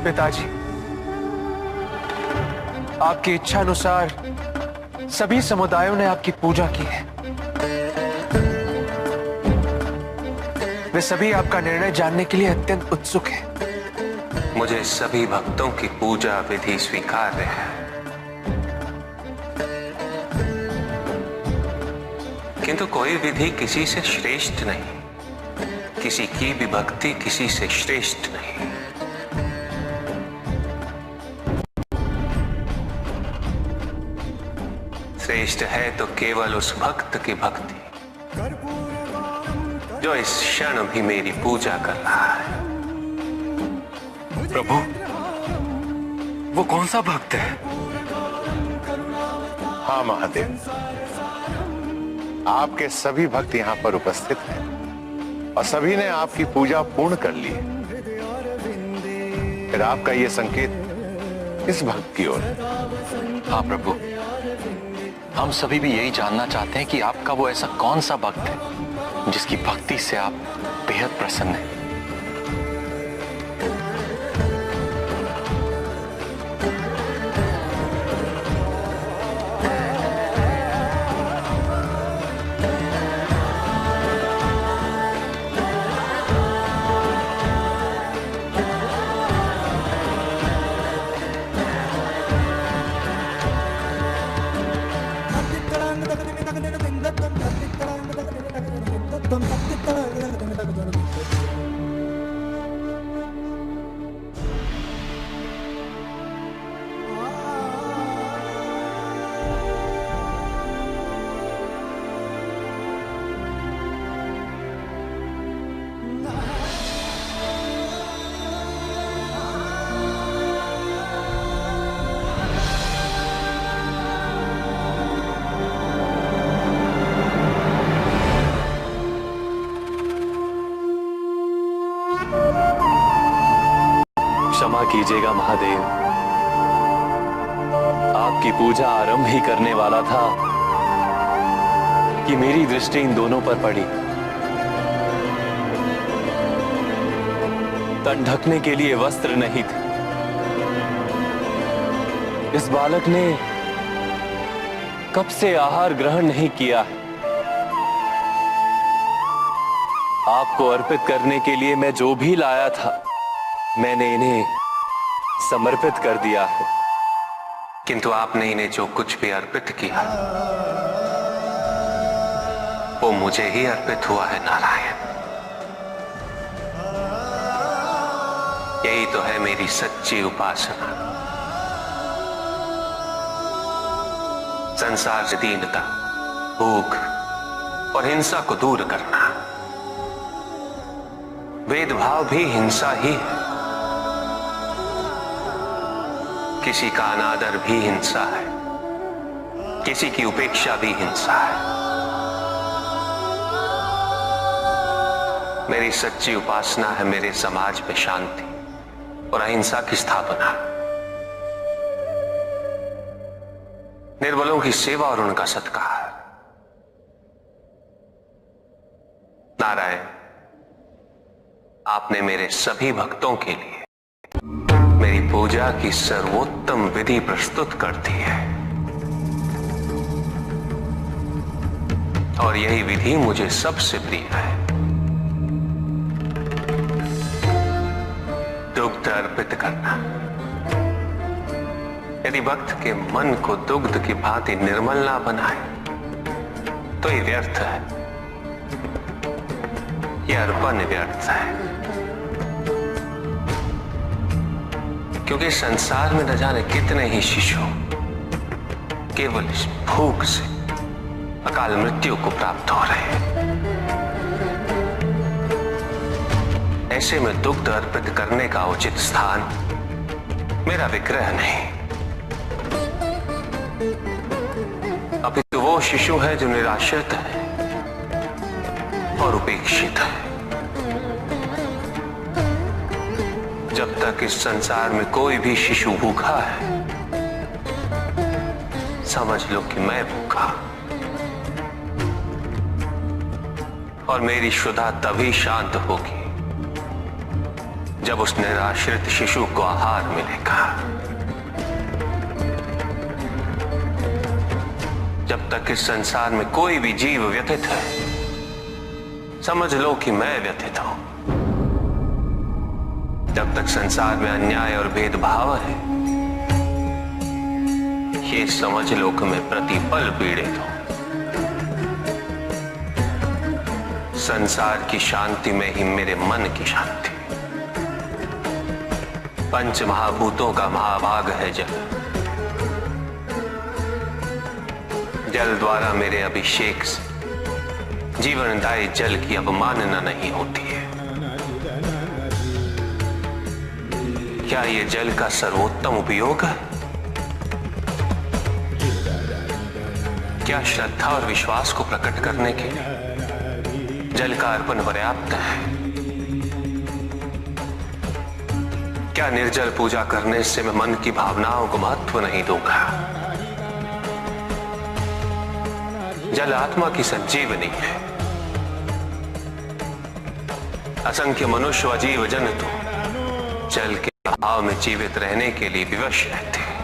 पिताजी, आपकी इच्छा अनुसार सभी समुदायों ने आपकी पूजा की है। वे सभी आपका निर्णय जानने के लिए अत्यंत उत्सुक हैं। मुझे सभी भक्तों की पूजा विधि स्वीकार्य है, किंतु कोई विधि किसी से श्रेष्ठ नहीं, किसी की भी भक्ति किसी से श्रेष्ठ नहीं। श्रेष्ठ है तो केवल उस भक्त की भक्ति जो इस क्षण भी मेरी पूजा कर रहा है। प्रभु, वो कौन सा भक्त है? हाँ महादेव, आपके सभी भक्त यहाँ पर उपस्थित हैं और सभी ने आपकी पूजा पूर्ण कर ली है। फिर आपका ये संकेत इस भक्त की ओर। हाँ प्रभु, हम सभी भी यही जानना चाहते हैं कि आपका वो ऐसा कौन सा भक्त है जिसकी भक्ति से आप बेहद प्रसन्न हैं। क्षमा कीजिएगा महादेव, आपकी पूजा आरंभ ही करने वाला था कि मेरी दृष्टि इन दोनों पर पड़ी। तन ढकने के लिए वस्त्र नहीं थे। इस बालक ने कब से आहार ग्रहण नहीं किया है। आपको अर्पित करने के लिए मैं जो भी लाया था मैंने इन्हें समर्पित कर दिया है। किंतु आपने इन्हें जो कुछ भी अर्पित किया वो मुझे ही अर्पित हुआ है नारायण। यही तो है मेरी सच्ची उपासना। संसार से दीनता, भूख और हिंसा को दूर करना। भेदभाव भी हिंसा ही है, किसी का अनादर भी हिंसा है, किसी की उपेक्षा भी हिंसा है। मेरी सच्ची उपासना है मेरे समाज में शांति और अहिंसा की स्थापना, निर्बलों की सेवा और उनका सत्कार। नारायण, आपने मेरे सभी भक्तों के लिए मेरी पूजा की सर्वोत्तम विधि प्रस्तुत कर दी है और यही विधि मुझे सबसे प्रिय है। दुग्ध अर्पित करना। यदि भक्त के मन को दुग्ध की भांति निर्मल ना बनाए तो ये व्यर्थ है, यह अर्पण व्यर्थ है। क्योंकि संसार में न जाने कितने ही शिशु केवल इस भूख से अकाल मृत्यु को प्राप्त हो रहे हैं। ऐसे में दुग्ध अर्पित करने का उचित स्थान मेरा विग्रह नहीं, अपितु वो शिशु है जो निराश्रित है और उपेक्षित है। जब तक इस संसार में कोई भी शिशु भूखा है, समझ लो कि मैं भूखा। और मेरी क्षुधा तभी शांत होगी जब उस निराश्रित शिशु को आहार मिलेगा, जब तक इस संसार में कोई भी जीव व्यथित है, समझ लो कि मैं व्यथित हूं। जब तक संसार में अन्याय और भेदभाव है, ये समझ लो कि मैं प्रतिपल पीड़ित हूं। संसार की शांति में ही मेरे मन की शांति। पंच महाभूतों का महाभाग है जल। जल द्वारा मेरे अभिषेक से जीवनदायी जल की अवमानना नहीं होती है। क्या ये जल का सर्वोत्तम उपयोग है? क्या श्रद्धा और विश्वास को प्रकट करने के लिए जल का अर्पण पर्याप्त है? क्या निर्जल पूजा करने से मैं मन की भावनाओं को महत्व नहीं दूंगा? जल आत्मा की संजीवनी है। असंख्य मनुष्य व जीव जंतु जल के अभाव में जीवित रहने के लिए विवश रहते हैं।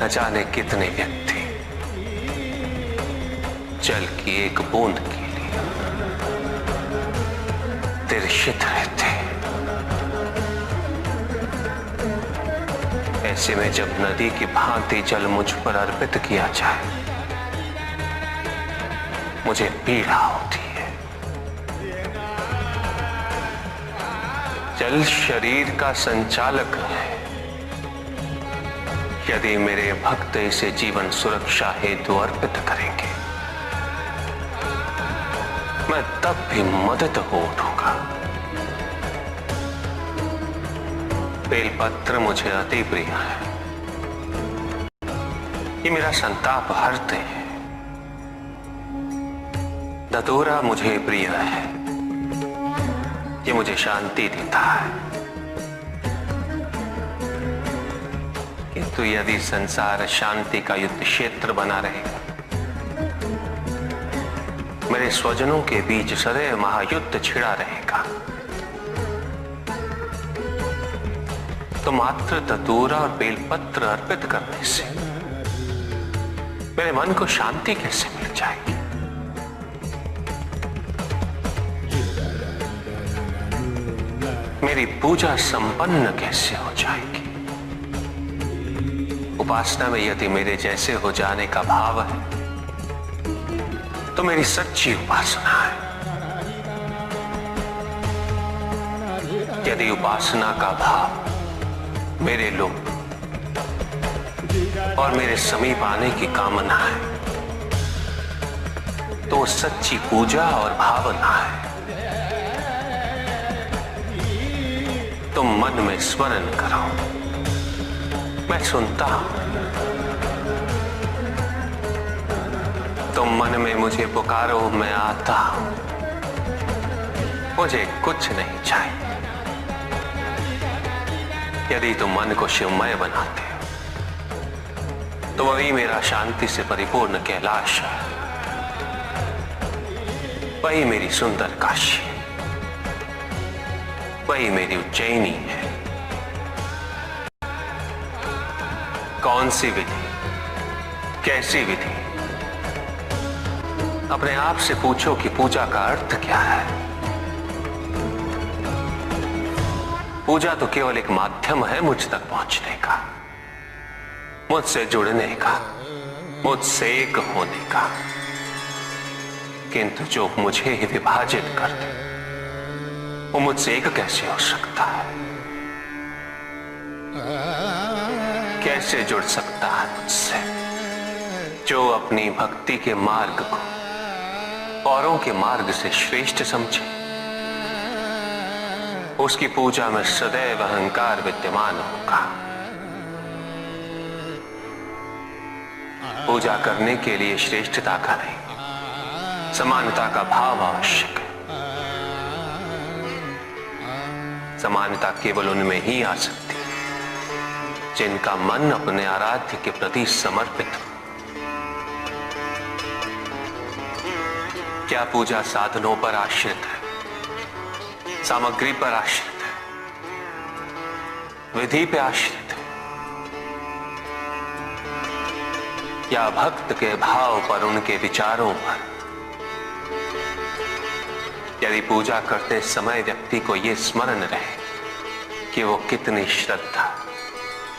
न जाने कितने व्यक्ति जल की एक बूंद के लिए तिरछित रहते हैं। ऐसे में जब नदी की भांति जल मुझ पर अर्पित किया जाए, मुझे पीड़ा होती है। जल शरीर का संचालक है। यदि मेरे भक्त इसे जीवन सुरक्षा हेतु अर्पित करेंगे, मैं तब भी मदद हो उठूंगा। बेलपत्र मुझे अति प्रिय है। ये मेरा संताप हरते हैं। धतूरा मुझे प्रिय है। ये मुझे शांति देता है। किंतु यदि संसार शांति का युद्ध क्षेत्र बना रहेगा, मेरे स्वजनों के बीच सदैव महायुद्ध छिड़ा रहेगा, तो मात्र धतूरा और बेलपत्र अर्पित करने से मेरे मन को शांति कैसे मिल जाएगी? मेरी पूजा संपन्न कैसे हो जाएगी? उपासना में यदि मेरे जैसे हो जाने का भाव है, तो मेरी सच्ची उपासना है। यदि उपासना का भाव मेरे लोग और मेरे समीप आने की कामना है, तो सच्ची पूजा और भावना है। तुम मन में स्मरण करो, मैं सुनता हूं। तुम मन में मुझे पुकारो, मैं आता हूं। मुझे कुछ नहीं चाहिए। यदि तुम मन को शिवमय बनाते हो, तो वही मेरा शांति से परिपूर्ण कैलाश है। वही मेरी सुंदर काशी, वही मेरी उज्जैनी है। कौन सी विधि, कैसी विधि? अपने आप से पूछो कि पूजा का अर्थ क्या है। पूजा तो केवल एक माध्यम है मुझ तक पहुंचने का, मुझसे जुड़ने का, मुझसे एक होने का। किंतु जो मुझे ही विभाजित कर दे, वो मुझसे एक कैसे हो सकता है? कैसे जुड़ सकता है मुझसे? जो अपनी भक्ति के मार्ग को औरों के मार्ग से श्रेष्ठ समझे, उसकी पूजा में सदैव अहंकार विद्यमान होगा। पूजा करने के लिए श्रेष्ठता का नहीं, समानता का भाव आवश्यक है। समानता केवल उनमें ही आ सकती है जिनका मन अपने आराध्य के प्रति समर्पित हो। क्या पूजा साधनों पर आश्रित है? सामग्री पर आश्रित है, विधि पे आश्रित है, या भक्त के भाव पर, उनके विचारों पर। यदि पूजा करते समय व्यक्ति को यह स्मरण रहे कि वो कितनी श्रद्धा,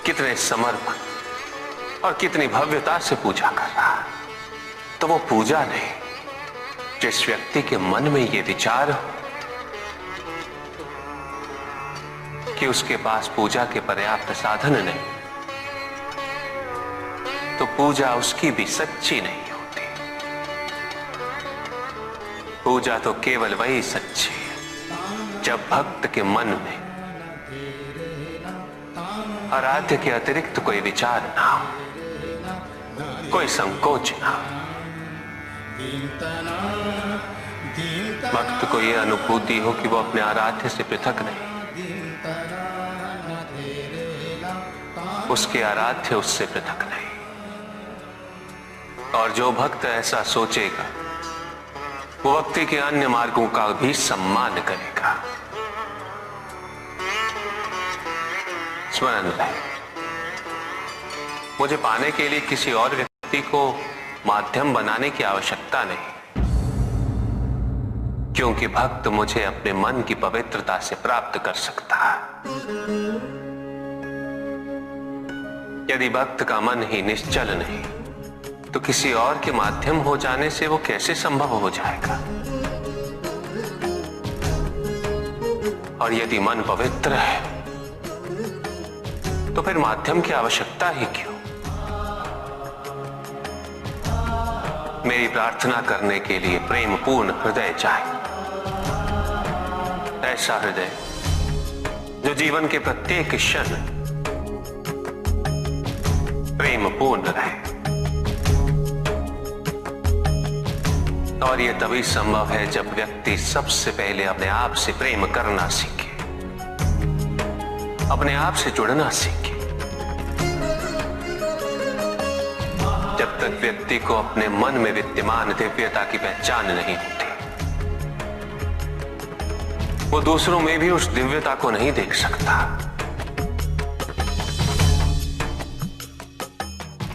कितने समर्पण और कितनी भव्यता से पूजा कर रहा है, तो वो पूजा नहीं। जिस व्यक्ति के मन में ये विचार हो कि उसके पास पूजा के पर्याप्त साधन नहीं, तो पूजा उसकी भी सच्ची नहीं होती। पूजा तो केवल वही सच्ची है जब भक्त के मन में आराध्य के अतिरिक्त कोई विचार ना हो, कोई संकोच ना हो। भक्त को यह अनुभूति हो कि वो अपने आराध्य से पृथक नहीं, उसके आराध्य उससे पृथक नहीं। और जो भक्त ऐसा सोचेगा वो भक्ति के अन्य मार्गों का भी सम्मान करेगा। स्मरण रहे, मुझे पाने के लिए किसी और व्यक्ति को माध्यम बनाने की आवश्यकता नहीं, क्योंकि भक्त मुझे अपने मन की पवित्रता से प्राप्त कर सकता है। यदि भक्त का मन ही निश्चल नहीं, तो किसी और के माध्यम हो जाने से वो कैसे संभव हो जाएगा? और यदि मन पवित्र है, तो फिर माध्यम की आवश्यकता ही क्यों? मेरी प्रार्थना करने के लिए प्रेम पूर्ण हृदय चाहिए, ऐसा हृदय जो जीवन के प्रत्येक क्षण प्रेम पूर्ण रहे। और यह तभी संभव है जब व्यक्ति सबसे पहले अपने आप से प्रेम करना सीखे, अपने आप से जुड़ना सीखे। जब तक व्यक्ति को अपने मन में विद्यमान दिव्यता की पहचान नहीं होती, वो दूसरों में भी उस दिव्यता को नहीं देख सकता।